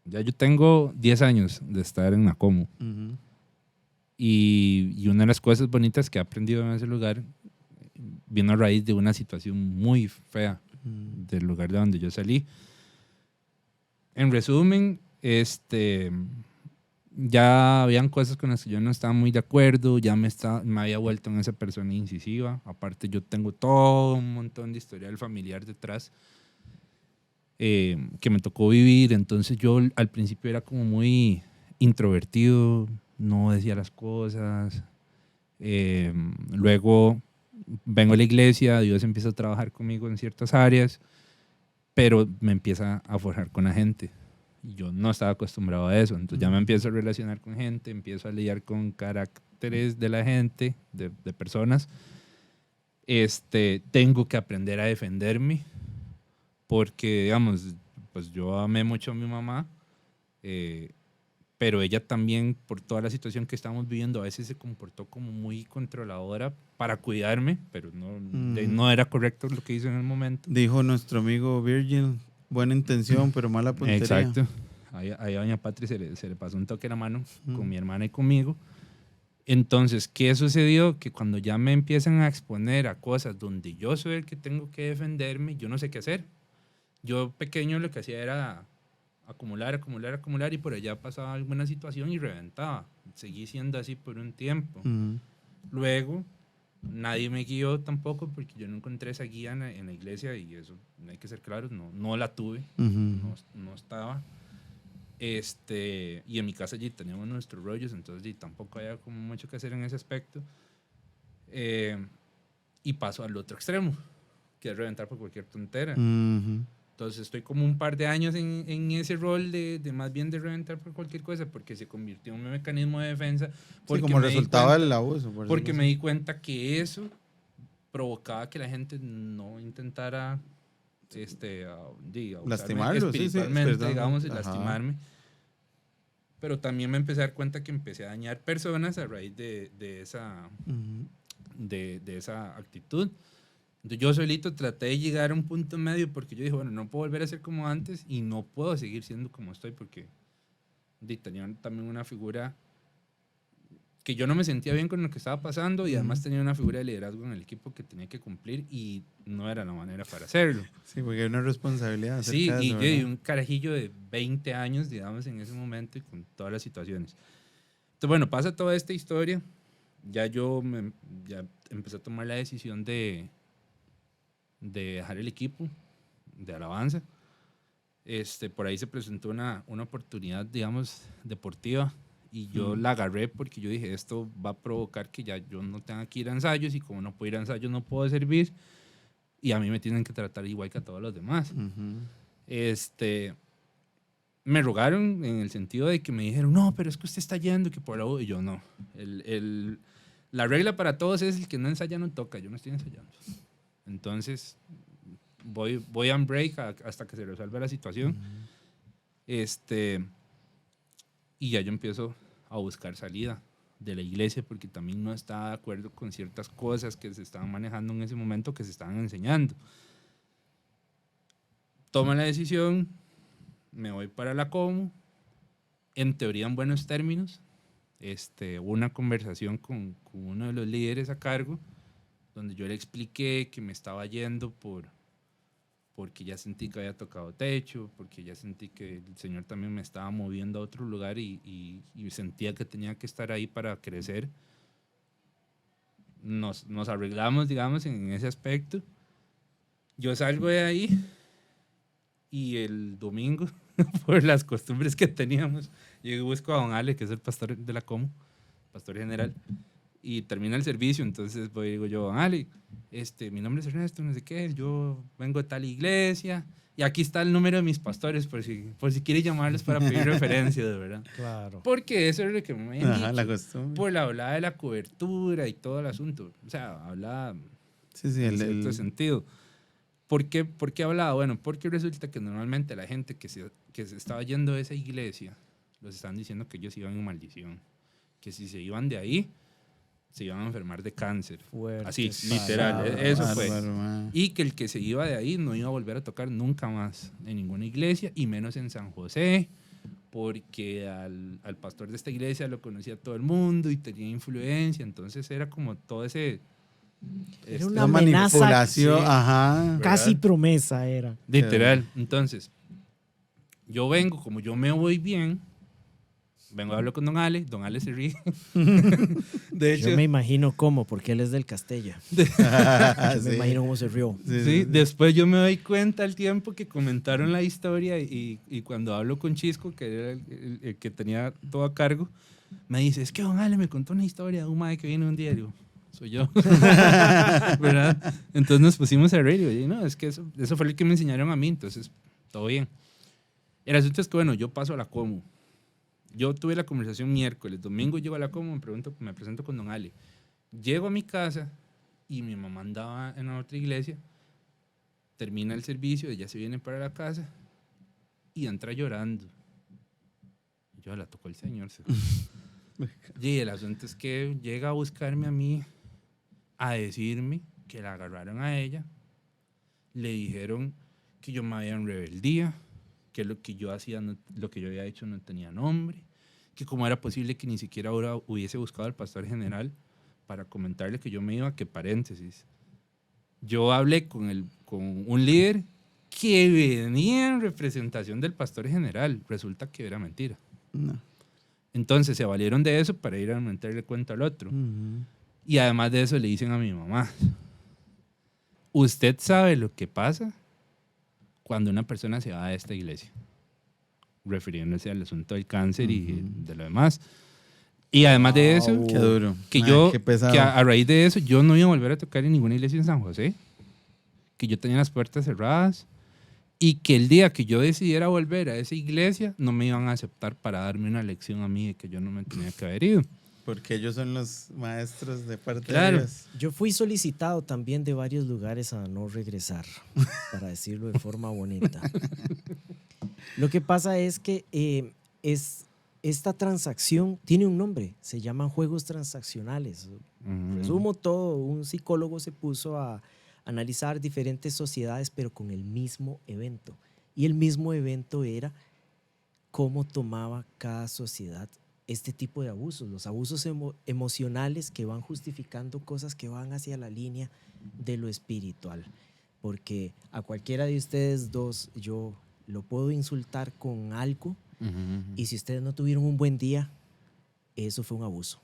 Ya yo tengo 10 años de estar en Nacomo. Ujú. Y una de las cosas bonitas que he aprendido en ese lugar vino a raíz de una situación muy fea del lugar de donde yo salí. En resumen, ya habían cosas con las que yo no estaba muy de acuerdo, ya me había vuelto en esa persona incisiva. Aparte, yo tengo todo un montón de historial familiar detrás que me tocó vivir. Entonces, yo al principio era como muy introvertido, no decía las cosas. Luego vengo a la iglesia, Dios empieza a trabajar conmigo en ciertas áreas, pero me empieza a forjar con la gente. Y yo no estaba acostumbrado a eso. Entonces ya me empiezo a relacionar con gente, empiezo a lidiar con caracteres de la gente, de personas. Tengo que aprender a defenderme porque, digamos, pues yo amé mucho a mi mamá, pero ella también, por toda la situación que estamos viviendo, a veces se comportó como muy controladora para cuidarme, pero no era correcto lo que hizo en el momento. Dijo nuestro amigo Virgil, buena intención, pero mala puntería. Exacto. Ahí a doña Patri se le pasó un toque en la mano con mi hermana y conmigo. Entonces, ¿qué sucedió? Que cuando ya me empiezan a exponer a cosas donde yo soy el que tengo que defenderme, yo no sé qué hacer. Yo pequeño lo que hacía era acumular y por allá pasaba alguna situación y reventaba. Seguí siendo así por un tiempo. Ujú. Luego, nadie me guió tampoco porque yo no encontré esa guía en la iglesia y eso, hay que ser claros, no la tuve, Ujú. no estaba. Y en mi casa allí teníamos nuestros rollos, entonces tampoco había como mucho que hacer en ese aspecto. Y paso al otro extremo, que es reventar por cualquier tontera. Ujú. Entonces estoy como un par de años en ese rol de más bien de reventar por cualquier cosa, porque se convirtió en un mecanismo de defensa. Sí, como resultado del abuso. por Porque decirlo me así. di cuenta que eso provocaba que la gente no intentara lastimarlo, espiritualmente, digamos, y Ajá. lastimarme. Pero también me empecé a dar cuenta que empecé a dañar personas a raíz de esa actitud. Entonces yo solito traté de llegar a un punto medio porque yo dije, bueno, no puedo volver a ser como antes y no puedo seguir siendo como estoy porque tenía también una figura que yo no me sentía bien con lo que estaba pasando y además tenía una figura de liderazgo en el equipo que tenía que cumplir y no era la manera para hacerlo. Sí, porque hay una responsabilidad. Sí, acerca de y eso, yo y ¿verdad? un carajillo de 20 años, digamos, en ese momento y con todas las situaciones. Entonces, bueno, pasa toda esta historia. Ya ya empecé a tomar la decisión de dejar el equipo de Alabanza. Por ahí se presentó una oportunidad, digamos, deportiva y yo la agarré porque yo dije, esto va a provocar que ya yo no tenga que ir a ensayos y como no puedo ir a ensayos no puedo servir y a mí me tienen que tratar igual que a todos los demás. Me rogaron en el sentido de que me dijeron, no, pero es que usted está yendo, que por la U, y yo no. La regla para todos es el que no ensaya no toca, yo no estoy ensayando. Entonces, voy on break hasta que se resuelva la situación. Y ya yo empiezo a buscar salida de la iglesia porque también no estaba de acuerdo con ciertas cosas que se estaban manejando en ese momento, que se estaban enseñando. Tomo la decisión, me voy para la Como, en teoría en buenos términos. Una conversación con uno de los líderes a cargo, donde yo le expliqué que me estaba yendo porque ya sentí que había tocado techo, porque ya sentí que el Señor también me estaba moviendo a otro lugar y sentía que tenía que estar ahí para crecer. Nos arreglamos, digamos, en ese aspecto. Yo salgo de ahí y el domingo, por las costumbres que teníamos, llego y busco a don Ale, que es el pastor de la Como, pastor general, y termina el servicio, entonces voy y digo yo, don Ale, mi nombre es Ernesto, no sé qué, yo vengo de tal iglesia, y aquí está el número de mis pastores, por si quiere llamarles para pedir referencia, de verdad. Claro. Porque eso es lo que me habían Ajá, dicho, la costumbre. por la hablada de la cobertura y todo el asunto, o sea, hablaba Sí, en cierto sentido. ¿Por qué hablaba? Bueno, porque resulta que normalmente la gente que se estaba yendo de esa iglesia, los estaban diciendo que ellos iban en maldición, que si se iban de ahí, se iban a enfermar de cáncer. Fuertes Así, literal, palabras. eso fue. Bárbaro, man. Y que el que se iba de ahí no iba a volver a tocar nunca más en ninguna iglesia, y menos en San José, porque al pastor de esta iglesia lo conocía todo el mundo y tenía influencia, entonces era como todo ese... Era Una una amenaza, manipulación, sí. ajá. casi promesa era. Literal. Entonces, yo vengo, como yo me voy bien, vengo a hablar con don Ale se ríe. De hecho, Yo me imagino cómo, porque él es del Castella. Yo me Sí. imagino cómo se rió. sí, después yo me doy cuenta al tiempo que comentaron la historia y cuando hablo con Chisco, que era el que tenía todo a cargo, me dice, es que don Ale me contó una historia de un mae que viene un día. Digo, soy yo. ¿Verdad? Entonces nos pusimos a reír y yo, no, es que eso fue lo que me enseñaron a mí, entonces todo bien. El asunto es que, bueno, yo paso a la Como. Yo tuve la conversación miércoles, domingo llego a la Como, me presento con don Ale. Llego a mi casa y mi mamá andaba en la otra iglesia, termina el servicio, ella se viene para la casa y entra llorando. Yo la tocó el Señor. Y el asunto es que llega a buscarme a mí, a decirme que la agarraron a ella, le dijeron que yo me había en rebeldía, que lo que yo hacía, lo que yo había hecho no tenía nombre, que cómo era posible que ni siquiera ahora hubiese buscado al pastor general para comentarle que yo me iba, que paréntesis. Yo hablé con un líder que venía en representación del pastor general, resulta que era mentira. No. Entonces se valieron de eso para ir a meterle cuento al otro. Y además de eso le dicen a mi mamá, ¿usted sabe lo que pasa cuando una persona se va de esta iglesia? Refiriéndose al asunto del cáncer y de lo demás. Y además de eso, Qué duro. que Ay, qué pesado. que a raíz de eso yo no iba a volver a tocar en ninguna iglesia en San José, que yo tenía las puertas cerradas y que el día que yo decidiera volver a esa iglesia no me iban a aceptar para darme una lección a mí de que yo no me tenía que haber ido. Porque ellos son los maestros de parte Claro. de Dios. Yo fui solicitado también de varios lugares a no regresar, para decirlo de forma bonita. Lo que pasa es que esta transacción tiene un nombre, se llaman juegos transaccionales. Resumo todo, un psicólogo se puso a analizar diferentes sociedades, pero con el mismo evento. Y el mismo evento era cómo tomaba cada sociedad este tipo de abusos, los abusos emocionales que van justificando cosas que van hacia la línea de lo espiritual. Porque a cualquiera de ustedes dos yo lo puedo insultar con algo y si ustedes no tuvieron un buen día, eso fue un abuso.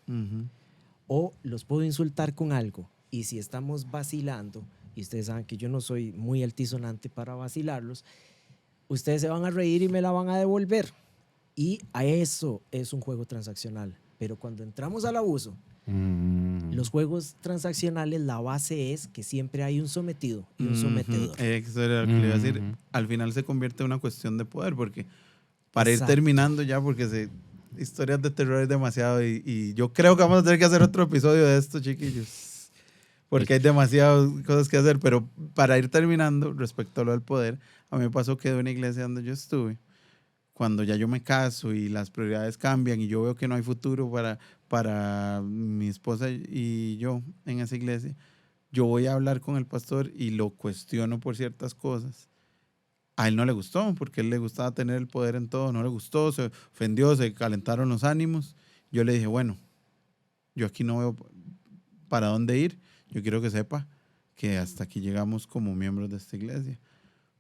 O los puedo insultar con algo y si estamos vacilando, y ustedes saben que yo no soy muy altisonante para vacilarlos, ustedes se van a reír y me la van a devolver. Y a eso es un juego transaccional. Pero cuando entramos al abuso, los juegos transaccionales, la base es que siempre hay un sometido y un sometedor. Eso era lo que le iba a decir. Al final se convierte en una cuestión de poder, porque para ir terminando ya, porque historias de terror es demasiado y yo creo que vamos a tener que hacer otro episodio de esto, chiquillos, porque hay demasiadas cosas que hacer, pero para ir terminando, respecto a lo del poder, a mí me pasó que de una iglesia donde yo estuve, cuando ya yo me caso y las prioridades cambian y yo veo que no hay futuro para mi esposa y yo en esa iglesia, yo voy a hablar con el pastor y lo cuestiono por ciertas cosas. A él no le gustó, porque a él le gustaba tener el poder en todo, no le gustó, se ofendió, se calentaron los ánimos. Yo le dije, bueno, yo aquí no veo para dónde ir, yo quiero que sepa que hasta aquí llegamos como miembros de esta iglesia.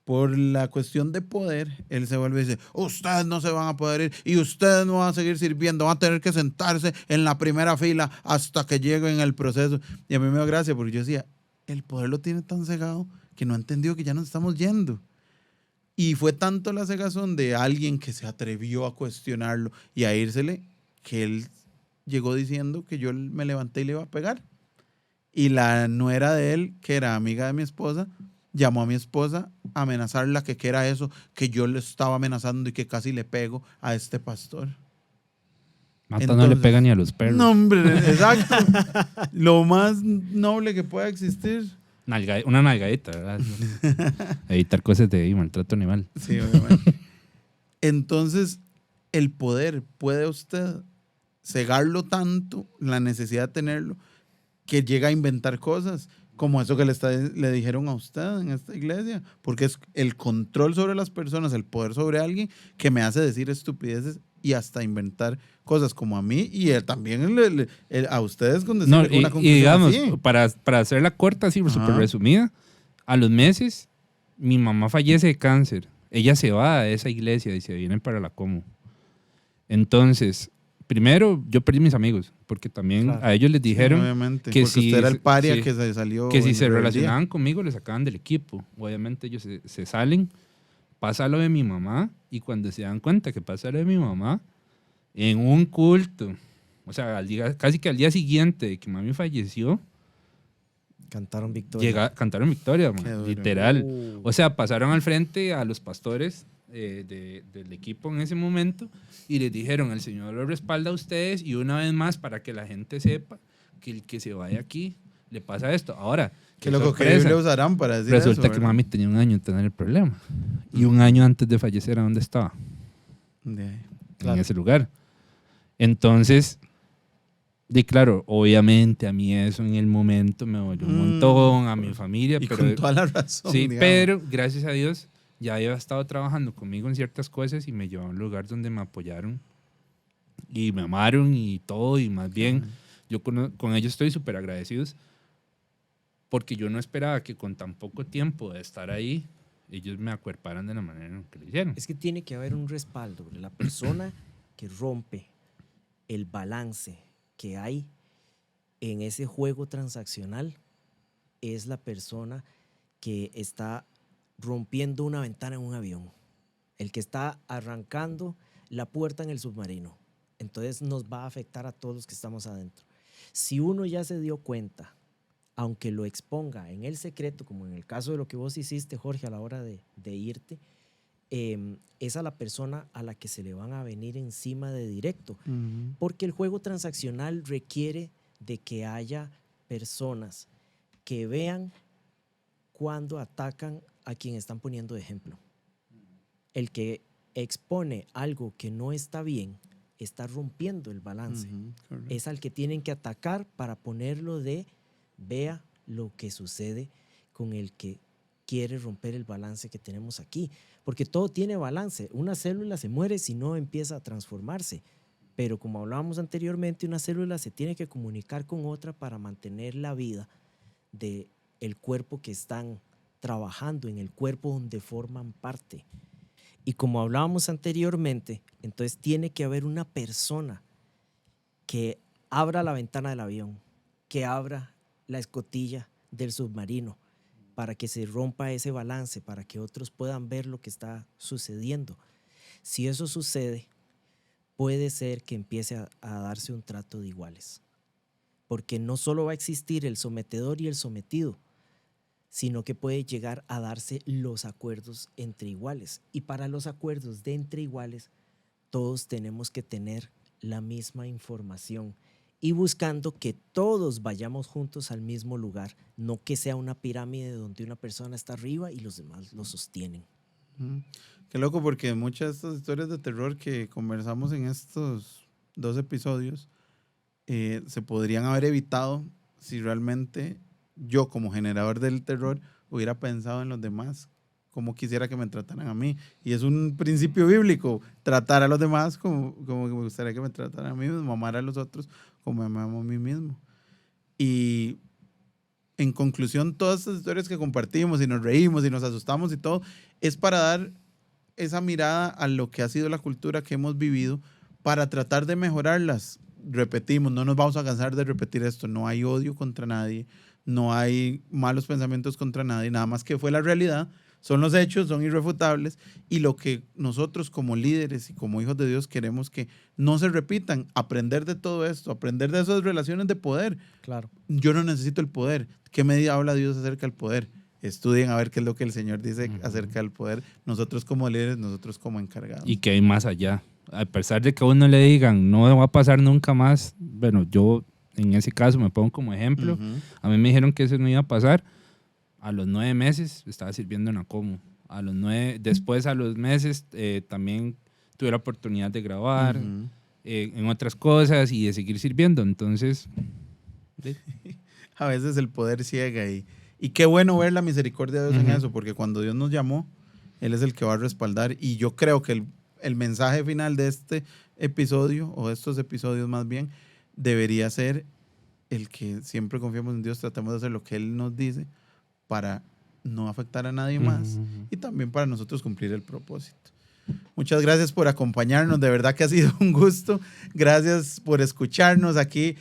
Por la cuestión de poder, él se vuelve y dice, ustedes no se van a poder ir y ustedes no van a seguir sirviendo, van a tener que sentarse en la primera fila hasta que lleguen el proceso. Y a mí me dio gracia porque yo decía, el poder lo tiene tan cegado que no ha entendido que ya nos estamos yendo. Y fue tanto la cegazón de alguien que se atrevió a cuestionarlo y a írsele, que él llegó diciendo que yo me levanté y le iba a pegar. Y la nuera de él, que era amiga de mi esposa, llamó a mi esposa a amenazarla que era eso, que yo le estaba amenazando y que casi le pego a este pastor. Mata no le Entonces, pega ni a los perros. No, hombre, exacto. Lo más noble que pueda existir. Una nalgadita, ¿verdad? Evitar cosas de maltrato animal. Sí, obviamente. Entonces, el poder puede usted cegarlo tanto, la necesidad de tenerlo, que llega a inventar cosas, como eso que le dijeron a usted en esta iglesia, porque es el control sobre las personas, el poder sobre alguien, que me hace decir estupideces y hasta inventar cosas como a mí y también a ustedes con decir una conclusión y digamos, así. para hacerla corta, así súper resumida, a los meses mi mamá fallece de cáncer. Ella se va de esa iglesia y se viene para la Como. Entonces, primero yo perdí mis amigos, porque también a ellos les dijeron obviamente, que porque si usted era el paria que se salió. Que si en se rebeldía. relacionaban conmigo, les sacaban del equipo. Obviamente ellos se salen, pasa lo de mi mamá, y cuando se dan cuenta que pasa lo de mi mamá, en un culto, o sea, casi que al día siguiente de que mami falleció, Cantaron victoria. cantaron victoria, man, duro. literal. O sea, pasaron al frente a los pastores del equipo en ese momento y les dijeron, el Señor los respalda a ustedes, y una vez más, para que la gente sepa que el que se vaya aquí le pasa esto. Ahora, Qué loco que ellos le usarán para decir resulta eso, que mami tenía un año en tener el problema. Y un año antes de fallecer, ¿a dónde estaba? En ese lugar. Entonces, claro, obviamente a mí eso en el momento me dolió un montón, a mi familia. Y pero, con toda la razón. Sí, digamos. pero gracias a Dios ya había estado trabajando conmigo en ciertas cosas y me llevó a un lugar donde me apoyaron y me amaron y todo. Y más bien, yo con ellos estoy súper agradecidos, porque yo no esperaba que con tan poco tiempo de estar ahí, ellos me acuerparan de la manera en que lo hicieron. Es que tiene que haber un respaldo. La persona que rompe el balance que hay en ese juego transaccional es la persona que está rompiendo una ventana en un avión, el que está arrancando la puerta en el submarino. Entonces nos va a afectar a todos los que estamos adentro. Si uno ya se dio cuenta, aunque lo exponga en el secreto, como en el caso de lo que vos hiciste, Jorge, a la hora de irte, es a la persona a la que se le van a venir encima de directo. Ujú. Porque el juego transaccional requiere de que haya personas que vean cuando atacan a quien están poniendo de ejemplo. El que expone algo que no está bien está rompiendo el balance. Ujú, correcto. Es al que tienen que atacar para ponerlo de vea lo que sucede con el que quiere romper el balance que tenemos aquí. Porque todo tiene balance. Una célula se muere si no empieza a transformarse. Pero como hablábamos anteriormente, una célula se tiene que comunicar con otra para mantener la vida del cuerpo que están trabajando, en el cuerpo donde forman parte. Y como hablábamos anteriormente, entonces tiene que haber una persona que abra la ventana del avión, que abra la escotilla del submarino para que se rompa ese balance, para que otros puedan ver lo que está sucediendo. Si eso sucede, puede ser que empiece a darse un trato de iguales. Porque no solo va a existir el sometedor y el sometido, sino que puede llegar a darse los acuerdos entre iguales. Y para los acuerdos de entre iguales, todos tenemos que tener la misma información y buscando que todos vayamos juntos al mismo lugar, no que sea una pirámide donde una persona está arriba y los demás lo sostienen. Ujú. Qué loco, porque muchas de estas historias de terror que conversamos en estos 2 episodios se podrían haber evitado si realmente yo, como generador del terror, hubiera pensado en los demás, como quisiera que me trataran a mí. Y es un principio bíblico, tratar a los demás como me gustaría que me trataran a mí mismo, amar a los otros como me amo a mí mismo. Y en conclusión, todas estas historias que compartimos y nos reímos y nos asustamos y todo, es para dar esa mirada a lo que ha sido la cultura que hemos vivido para tratar de mejorarlas. Repetimos, no nos vamos a cansar de repetir esto, no hay odio contra nadie, no hay malos pensamientos contra nadie, nada más que fue la realidad, son los hechos, son irrefutables y lo que nosotros como líderes y como hijos de Dios queremos que no se repitan, aprender de todo esto, aprender de esas relaciones de poder. Claro. Yo no necesito el poder. ¿Qué medida habla Dios acerca del poder? Estudien a ver qué es lo que el Señor dice acerca del poder. Nosotros como líderes, nosotros como encargados. Y que hay más allá. A pesar de que a uno le digan, no va a pasar nunca más, bueno, yo en ese caso me pongo como ejemplo. Ujú. A mí me dijeron que eso no iba a pasar. A los 9 meses estaba sirviendo en Acomo. Después a los meses también tuve la oportunidad de grabar Ujú. en otras cosas y de seguir sirviendo. Entonces, sí. A veces el poder ciega y qué bueno ver la misericordia de Dios en eso, porque cuando Dios nos llamó, Él es el que va a respaldar. Y yo creo que el mensaje final de este episodio, o de estos episodios más bien, debería ser el que siempre confiemos en Dios, tratemos de hacer lo que Él nos dice para no afectar a nadie más y también para nosotros cumplir el propósito. Muchas gracias por acompañarnos, de verdad que ha sido un gusto. Gracias por escucharnos aquí.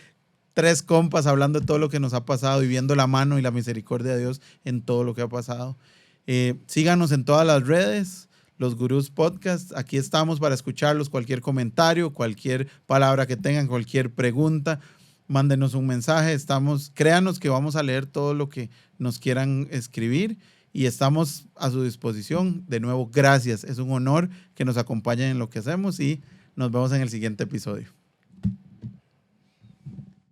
3 compas hablando de todo lo que nos ha pasado y viendo la mano y la misericordia de Dios en todo lo que ha pasado. Síganos en todas las redes, Los Gurús Podcast. Aquí estamos para escucharlos. Cualquier comentario, cualquier palabra que tengan, cualquier pregunta, mándenos un mensaje. Créanos que vamos a leer todo lo que nos quieran escribir y estamos a su disposición. De nuevo, gracias. Es un honor que nos acompañen en lo que hacemos y nos vemos en el siguiente episodio.